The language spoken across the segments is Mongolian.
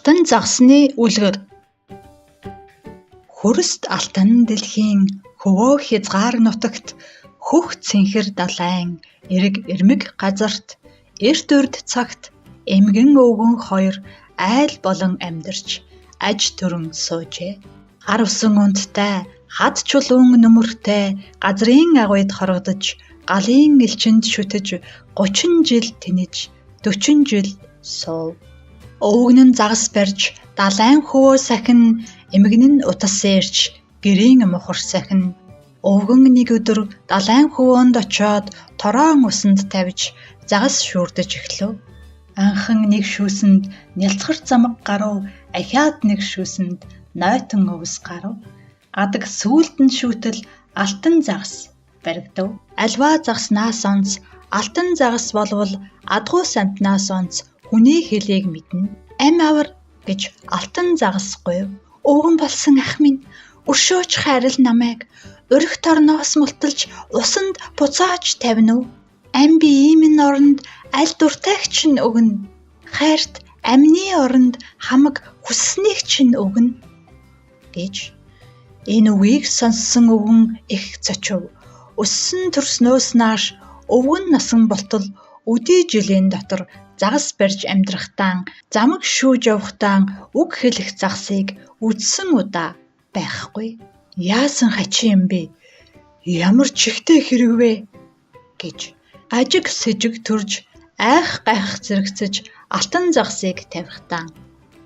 Алтан загсны үлгэр. Хөрөст алтан дэлхийн хөвөө хязгаар нутагт хөх цэнхэр далайн эрэг эрмэг газарт эрт үрд цагт эмгэн өвгөн хоёр айл болон амьдарч аж төрөн суужээ. Гар усан унттай хад чулуун нүмертэй газрын агуйд хорогдож галын элчинд шүтэж 30 жил тэнэж 40 жил суув. Өвгөн нь загас барьж далайн хөвөө сахин эмгэн нь утас ирж гэрийн мухар сахин. Өвгөн нэг өдөр далайн хөвөөнд очиод тороон усанд тавьж загас шүүрдэж эхлэв. Анхан нэг шүүсэнд нялцгар замаг гарав, ахиад нэг шүүсэнд нойтон өвс гарав. Адаг сүүлд нь шүүтэл алтан загас баригдав. Альва загаснаас онц алтан загас болвол адгуу самтнаас онц хүний хэлийг мэднэ. Ам авар гэж алтан загас гуйв. Өвгөн болсон ах минь, өршөөч хайрал намайг өрх торноос мулталж усанд буцааж тавина уу? Ам би ийм оронд аль дуртайг чинь өгнө. Хайрт амны оронд хамаг хүсснийг чинь өгнө гэж. Энэ үгийг сонссон өвгөн их цочив. Өссөн төрснөөс нааш өвгөн насан болтол өдий жилийн дотор загас барьж амьдрахтаа замаг шүүж явахтаа үг хэлэх загсыг үдсэн удаа байхгүй. Яасан хачин юм бэ? Ямар чихтэй хэрэг вэ? гэж ажиг сэжиг төрж айх гайх зэрэгцэж алтан загсыг тавихтаа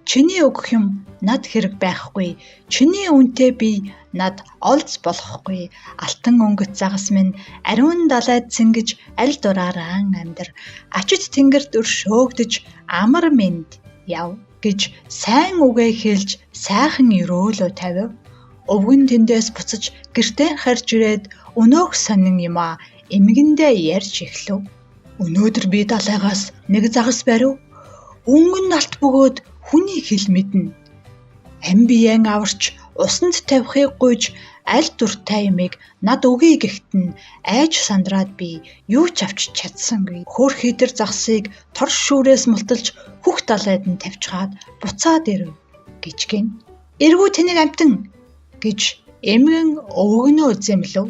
чиний өгөх юм над хэрэг байхгүй. Чиний үнэтэй би над олз болохгүй. Алтан өнгөт загас минь ариун далайд цэнгэж аль дураараа амьдар. Ачид тэнгэрт өршөөгдөж амар минь яв гэж сайн үгээ хэлж сайхан өрөөлөө тавив. Өвгөн тэндээс буцаж гэртээ харж ирээд өнөөх сонин юмаа эмгэндээ ярьж эхлэв. Өнөөдөр би далайгаас нэг загас барив. Өнгөн алт бөгөөд хүний хэл мэднэ. Ам биеэн аварч усанд тавихыг гуйж аль дуртай юмыг над өгье гэхтэн айж сандраад би юу ч авч чадсангүй. Хөөх хитэр загсыг тор шүүрээс мулталж хөх далайд нь тавьчихад буцаад ирэв гэж гин. Эргүү тэнэг амтан гэж эмгэн өвгөнөө зэмлэв.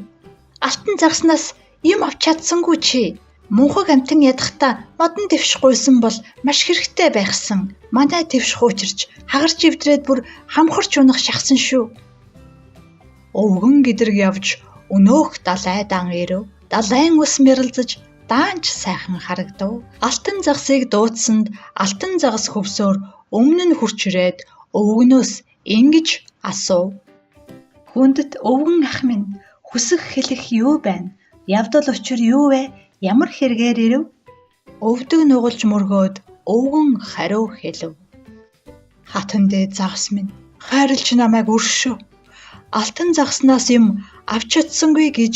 Алтан загснаас юм авч чадсангүй чи. Мунхаг амтан ядахта модон твш гуйсан бол маш хэрэгтэй байхсан. Манай твш хуучирч хагарч ивдрээд бүр хамхарч унах шахсан шүү. Өвгөн гэдрэг явж өнөөх далай дан ирэв. Далайн ус мэрэлзэж даанч сайхан харагдав. Алтан загсыг дуудсанд алтан загас хөвсөөр өмнө нь хурч ирээд өвгөнөөс ингэж асуув. Хүндэт өвгөн ах минь хүсэх хэлэх юу байна? Явдал учир юу вэ? Ямар хэрэгээр ирэв? Өвдөг нугалж мөргөөд өвгөн хариу хэлв. Хатан дээд загас минь хайрлж намайг өршөө. Алтан загснаас юм авч чадсангүй гэж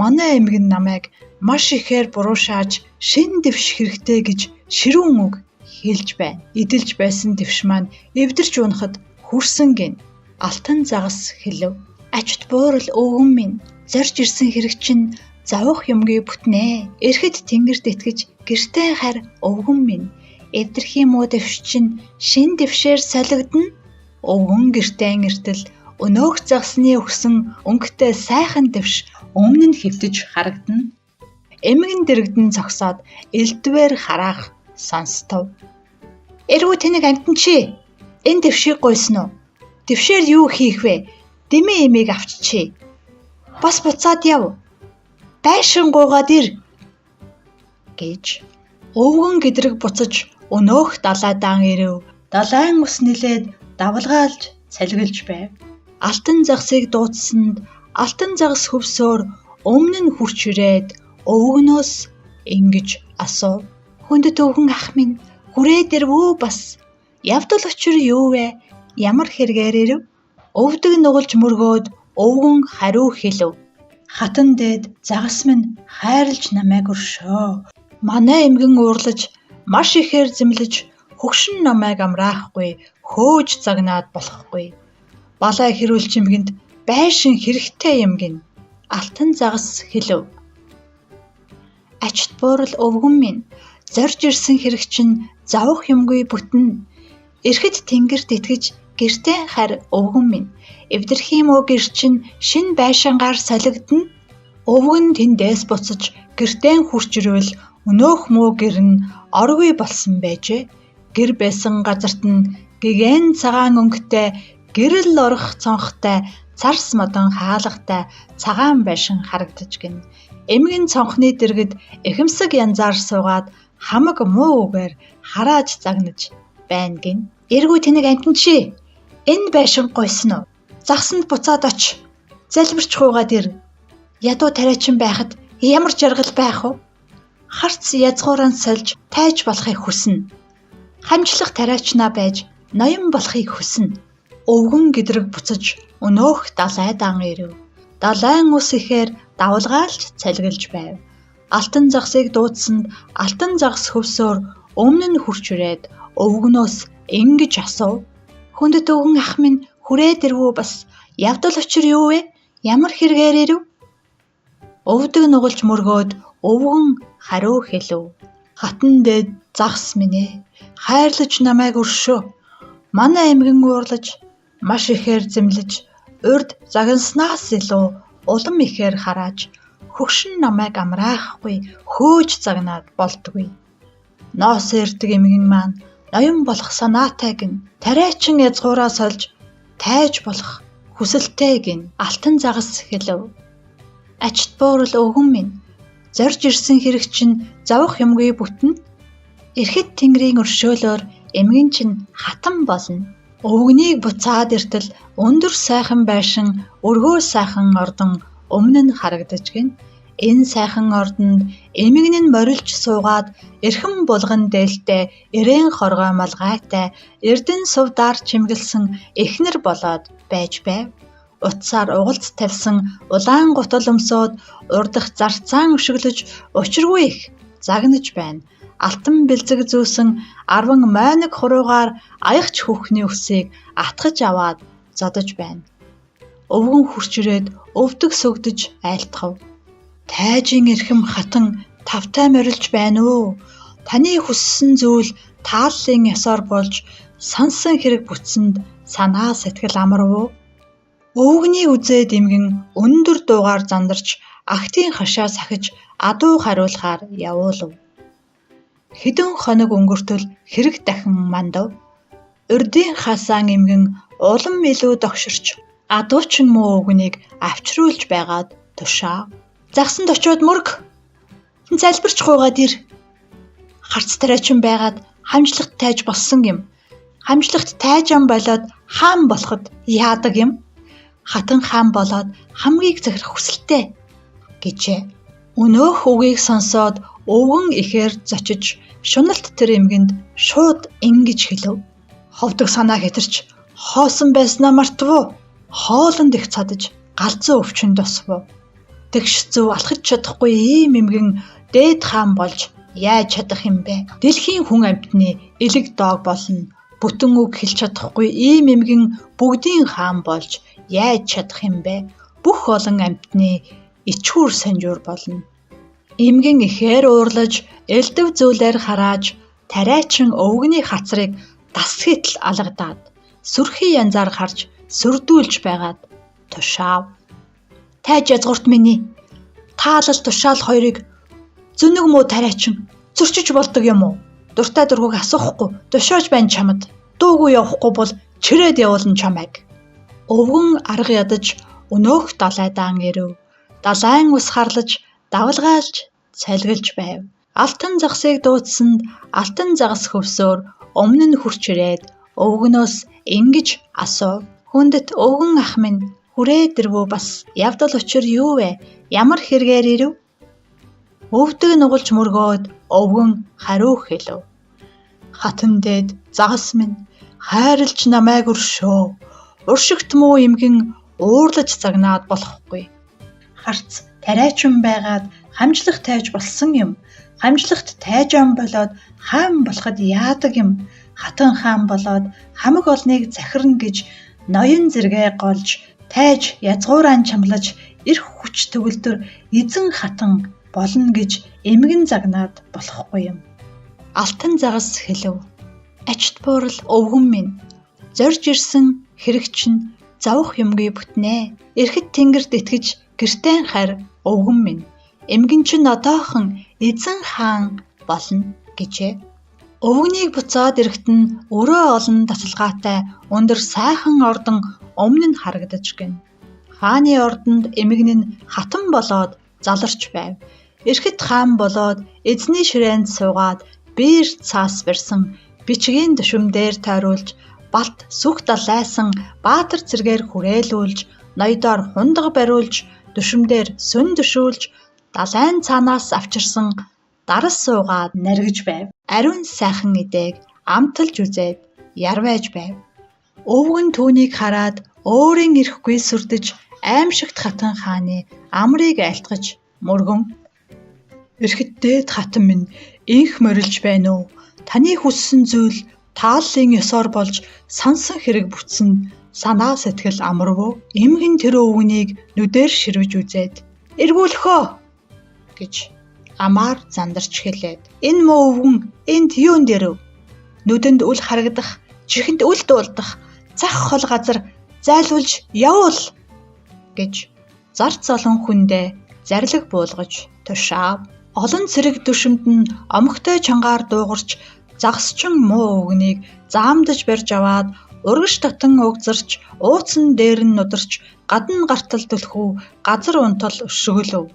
манай эмгэн намайг маш ихээр буруушааж шин дэвш хэрэгтэй гэж ширүүн үг хэлж байна. Идэлж байсан дэвш маань эвдэрч унахад хүрсэн гин. Алтан загас хэлв. Ачт буурал өвгөн минь зорж ирсэн хэрэг чинь завх юмгүй бүтнэ. Эрхэд тэнгэрт итгэж гэртээ хар өвгөн минь. Эвдэрхий муу дэвш чинь шин дэвшээр солигдно. Өвгөн гэртээ эртэл өнөөх загсны өгсөн өнгөтэй сайхан дэвш өмнө нь хөвтөж харагдана. Эмгэн дэрэгдэн зогсоод элдвээр хараах сонстов. Эргүү тэнэг амтан чи энэ дэвшийг гуйсан уу? Дэвшээр юу хийх вэ? Дэмээ эмийг авчичи. Бас буцаад яв. Байшин гуугаад ир гэж өвгөн гэдрэг буцаж өнөөх далайдаан ирэв. Далайн ус нилээд давлгаалж цалгилж байв. Алтан загсыг дуудсанд алтан загас хөвсөөр өмнө нь хурч ирээд өвгөнөөс ингэж асуув. Хүндэт өвгөн ах минь хүрээд ирвүү бас. Явдал учир юу вэ? Ямар хэрэгээр ирэв? Өвдөг нугалж мөргөөд өвгөн хариу хэлв. Хатан дээд загас минь хайрлж намайг өршөө. Манай эмгэн уурлаж маш ихээр зэмлэж хөгшин намайг амраахгүй, хөөж загнаад болохгүй. Балай хэрүүлч эмгэнд байшин хэрэгтэй юм гин. Алтан загас хэлв. Ачт буурал өвгөн минь зорж ирсэн хэрэг чинь завх юмгүй бүтэн. Ирэхэд тэнгэрт итгэж гэртээ харь өвгөн минь. Эвдэрхийн муу гэр чинь шин байшингаар солигдно. Өвгөн тэндээс буцаж гэртээ хурч ирвэл өнөөх муу гэр нь оргүй болсон байжээ. Гэр байсан газарт нь гэгэн цагаан өнгөтэй, гэрэл орох цонхтой, царс модон хаалгатай цагаан байшин харагдаж гин. Эмгэн цонхны дэргэд эхэмсэг янзаар суугаад хамаг муу үгээр харааж загнаж байна гин. Эргүү тэнэг амтэн чи энэ байшин гойсон уу? Загсанд буцаад оч. Залбирч хуугаад ир. Ядуу тариачин байхад ямар жаргал байх вэ? Харц язгууран сольж тайж болохыг хүснэ. Хамжлах тариачнаа байж ноён болохыг хүснэ. Өвгөн гэдрэг буцаж өнөөх далай дан ирэв. Далайн ус ихээр давалгаалж цалгилж байв. Алтан загсыг дуудсанд алтан загс хөвсөөр өмнө нь хурч ирээд өвгнөөс ингэж асуув. Хүндэт өвгөн ах минь хүрээд ирвүү бас явдал учир юу вэ? Ямар хэрэгээр ирэв? Өвдөг нугалж мөргөөд өвгөн хариу хэлв. Хатан дээд загс минь ээ. Хайрлаж намайг өршөө. Манай эмгэн уурлаж маш ихээр зэмлэж урд загнаснаас илүү улам ихээр харааж хөгшин намайг амраахгүй хөөж загнаад болдгүй. Ноос эрдэг эмгэн маань ноён болох санаатай гин. Тариачин язгуураа сольж тайж болох хүсэлтэй гин. Алтан загас хэлв. Ачт буурал өвгөн минь. Зорж ирсэн хэрэг чинь завах юмгүй бүтэн. Ирэхэд тэнгэрийн өршөөлөөр эмгэн чинь хатан болно. Өвгнийг буцаад иртэл өндөр сайхан байшин өргөө сайхан ордон өмнө нь харагдаж гин. Энэ сайхан ордонд эмгэн нь морилж суугаад эрхэм булган дээлтэй эрээн хоргой малгайтай эрдэн сувдаар чимгэлсэн эхнэр болоод байж байв. Утсаар угалц тавьсан улаан гутал өмсөөд урдах зарцаан өшөглөж учиргүй их загнаж байна. Алтан бэлзэг зүүсэн 10 мойног хуруугаар аягч хүүхний өсийг атгаж аваад зодож байна. Өвгөн хурч ирээд өвдөг сүгдэж айлтгав. Тайжин эрхэм хатан тавтай морилж байна уу? Таны хүссэн зүйл тааллын ёсоор болж сансан хэрэг бүтсэнд санаа сэтгэл амарв уу? Өвгний үзээд эмгэн өндөр дуугаар зандарч агтын хашаа сахиж адуу хариулахаар явуулв. Хэдэн хоног өнгөртөл хэрэг дахин мандав. Урдын хасаан эмгэн улам илүү догширч адуучин муу өвгнийг авчруулж байгаад тушаав. Загсанд очиод мөрг. Залбирч гуугаад ир. Харц тариачин байгаад хамжлагт тайж болсон юм. Хамжлагт тайж ам болоод хаан болоход яадаг юм? Хатан хаан болоод хамгийн захирах хүсэлтэй гэжээ. Өнөөх үгийг сонсоод өвгөн ихээр зочиж шуналт тэр эмгэнд шууд ингэж хэлв. Ховдог санаа хэтэрч хоосон байснаа мартав. Хоолнд их цадаж галзуу өвчнөд освов. Тэгш зөв алхаж чадахгүй ийм эмгэн дээд хаан болж яаж чадах юм бэ? Дэлхийн хүн амьтны элэг доог болно. Бүтэн үг хэлж чадахгүй ийм эмгэн бүгдийн хаан болж яаж чадах юм бэ? Бүх олон амьтны ичхүүр санжуур болно. Эмгэн ихээр уурлаж, элдэв зүйлээр харааж, тариачин өвгний хацрыг дасгитл алгадаад, сүрхий янзаар харж, сүрдүүлж байгаад тушаав. Тайж язгуурт миний таалал тушаал хоёрыг зөнөг муу тариачин зөрчиж болдог юм уу? Дуртай дургуг асуухгүй тушааж байна чамд. Дуугүй явахгүй бол чирээд явуулна чамайг. Өвгөн арга ядаж өнөөх далай даан ирэв. Далайн ус харлаж давалгаалж цалгилж байв. Алтан загсыг дуудсанд алтан загас хөвсөөр өмнө нь хурч ирээд өвгнөөс ингэж асуув. Хүндэт өвгөн ах минь хүрээд ирвүү бас явдал учир юу вэ? Ямар хэрэгээр ирэв? Өвдөг нугалж мөргөөд өвгөн хариу хэлв. Хатан дээд загас минь хайрлж намайг өршөө. Уршигт муу эмгэн уурлаж загнаад болохгүй. Харц тариачин байгаад хамжлах тайж болсон юм. Хамжлагт тайж ам болоод хаан болоход яадаг юм? Хатан хаан болоод хамаг олныг захирна гэж ноён зэрэгэ голж тайж язгууран чамлаж эрх хүч төгөлдөр эзэн хатан болно гэж эмгэн загнаад болохгүй юм. Алтан загас хэлв. Ачт буурал өвгөн минь. Зорж ирсэн хэрэг чинь завх юмгүй бүтнэ. Эрхэд тэнгэрд итгэж гэртэн харь өвгөн минь. Эмгэн чинь одоохон эзэн хаан болно гэжээ. Өвгөнийг буцаад ирэхэд нь өрөө олон тасалгаатай өндөр сайхан ордон өмнө нь харагдаж гин. Хааны ордонд эмгэн нь хатан болоод заларч байв. Эрхэд хаан болоод эзний ширээнд суугаад биер цаас барьсан бичгийн дэвшмээр тойруулж балт сүх далайсан баатар цэргээр хүрээлүүлж ноёдоор хундаг бариулж дэвшмээр сүн дэвшүүлж далайн цаанаас авчирсан дарас суугаад наргиж байв. Ариун сайхан эдээг амталж үзээд ярвайж байв. Өвгөн түүнийг хараад өөрийн ирэхгүй сүрдэж аимшигт хатан хааны амрыг айлтгаж мөргөн "Эрхэд дээд хатан минь инх морилж байна уу? Таны хүссэн зүйл тааллын ёсоор болж сансан хэрэг бүтсэн санаа сэтгэл амарвуу?" Эмгэн тэр өвгөнийг нүдээр ширвэж үзээд "Эргүүлэхөө" гэж амаар зандарч хэлээд "Энэ муу өвгөн энд юун дээрв? Нүдэнд үл харагдах, чихэнд үл дуулдах, цах хол газар зайлуулж явуул" гэж зарц олон хүндээ зарлиг буулгаж тушаав. Олон цэрэг дэвшимд нь омогтой чангаар дуугарч загасчин муу өвгөнийг заамдаж барьж аваад урагш татан угзарч ууцсан дээр нь нударч гадна гартал түлхүү газар унтал өшргөлөв.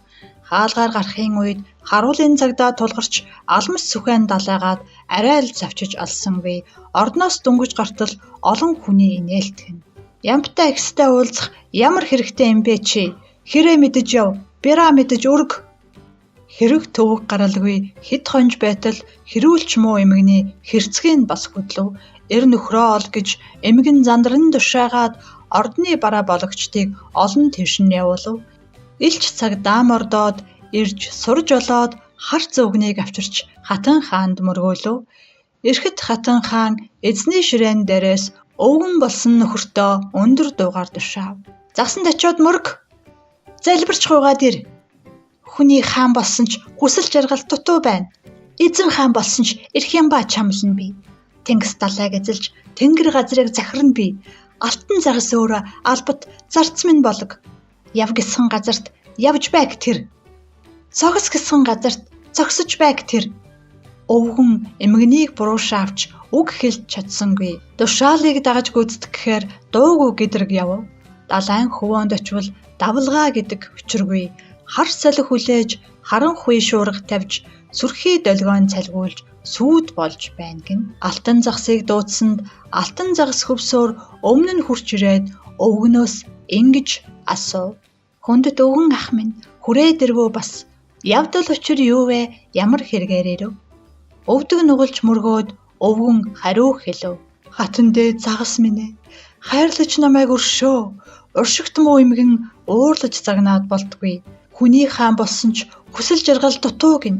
Хаалгаар гарахын үед харуулын цагдаа тулгарч алмас сүхэн далайгаад арай л завчиж алсангүй. Ордноос дөнгөж гартал олон хүний инээлтгэн. Ямтай экстэй уулзах ямар хэрэгтэй юм бэ чи? Хэрэг мэдэж яв, бира мэдэж өрг. Хэрэг төвөг гаралгүй хэд хонж байтал хэрүүлч муу эмгэний хэрцгийг бас хөдлөв. Эр нөхрөө ол гэж эмгэн зандран тушаагаад ордны бараа бологчдыг олон твшин явуулав. Илч цаг даам ордоод ирж сурж олоод харц өвгнийг авчирч хатан хаанд мөргөөлөв. Эрхэд хатан хаан эзний ширээн дээрээс өвгөн болсон нөхөртөө өндөр дуугаар тушаав. "Загсан тачиод мөрг. Залбирч гуйгаад ир. Хүний хаан болсон ч хүсэл жаргал дутуу байна. Эзэн хаан болсон ч эрх ямбаа чамлна би. Тэнгис далайг эзэлж тэнгэр газрыг захирна би. Алтан загас өөрөө албат зарц минь болог. Яв гисхэн газарт явж байг тэр. Цогс гисхэн газарт цогсож байг тэр." Өвгөн эмгэнийг буруушаавч үг хэлж чадсангүй. Тушаалыг дагаж гүйцэтгэхээр дуугүй гэдрэг явв. Далайн хөвөөнд очвол давлгаа гэдэг учиргүй. Хар салхи хүлээж харан хуй шуурга тавьж сүрхий долгион цалгуулж сүйд болж байна гин. Алтан загсыг дуудсанд алтан загас хөвсөөр өмнө нь хурч ирээд өвгөнөөс ингэж асуув. "Хүндэт өвгөн ах минь хүрээд ирвөө бас. Явдал учир юу вэ? Ямар хэрэгээр ирв?" Өвдөг нугалж мөргөөд өвгөн хариу хэлв. "Хатан дээд загас минь ээ. Хайрлаж намайг өршөө. Уршигт муу эмгэн уурлаж загнаад болтгүй. Хүний хаан болсон ч хүсэл жаргал дутуу гин.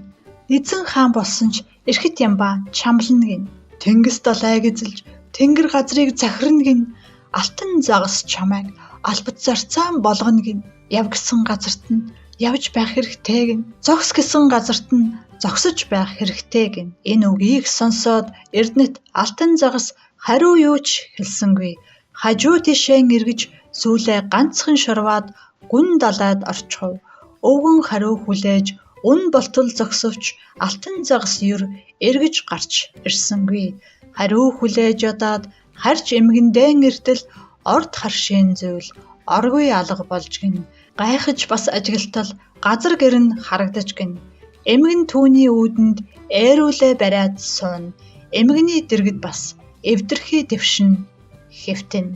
Эзэн хаан болсон ч эрхэт ямбаа чамлна гин. Тэнгис далайг эзэлж тэнгэр газрыг захирна гин. Алтан загас чамайг албат зарцаан болгоно гин. Яв гисэн газарт нь явж байх хэрэгтэй гин. Зогс гисэн газарт нь зогсож байх хэрэгтэй гин." Энэ үгийг сонсоод Эрдэнэт алтан загас хариу юу ч хэлсэнгүй. Хажуу тишээн эргэж сүүлээ ганцхан шорваад гүн далайд орчихов. Өвгөн хариу хүлээж үн болтол зогсовч алтан загас юр эргэж гарч ирсэнгүй. Хариу хүлээж удаад харж эмгэндэн эртэл орд харшийн зүйл оргүй алга болж гин. Гайхаж бас ажиглалтал газар гэрн харагдаж гин. Эмгэн түүний үүдэнд ээрүүлээ бариад сууна. Эмгэний дэргэд бас эвдэрхий дэвшин хэвтэн.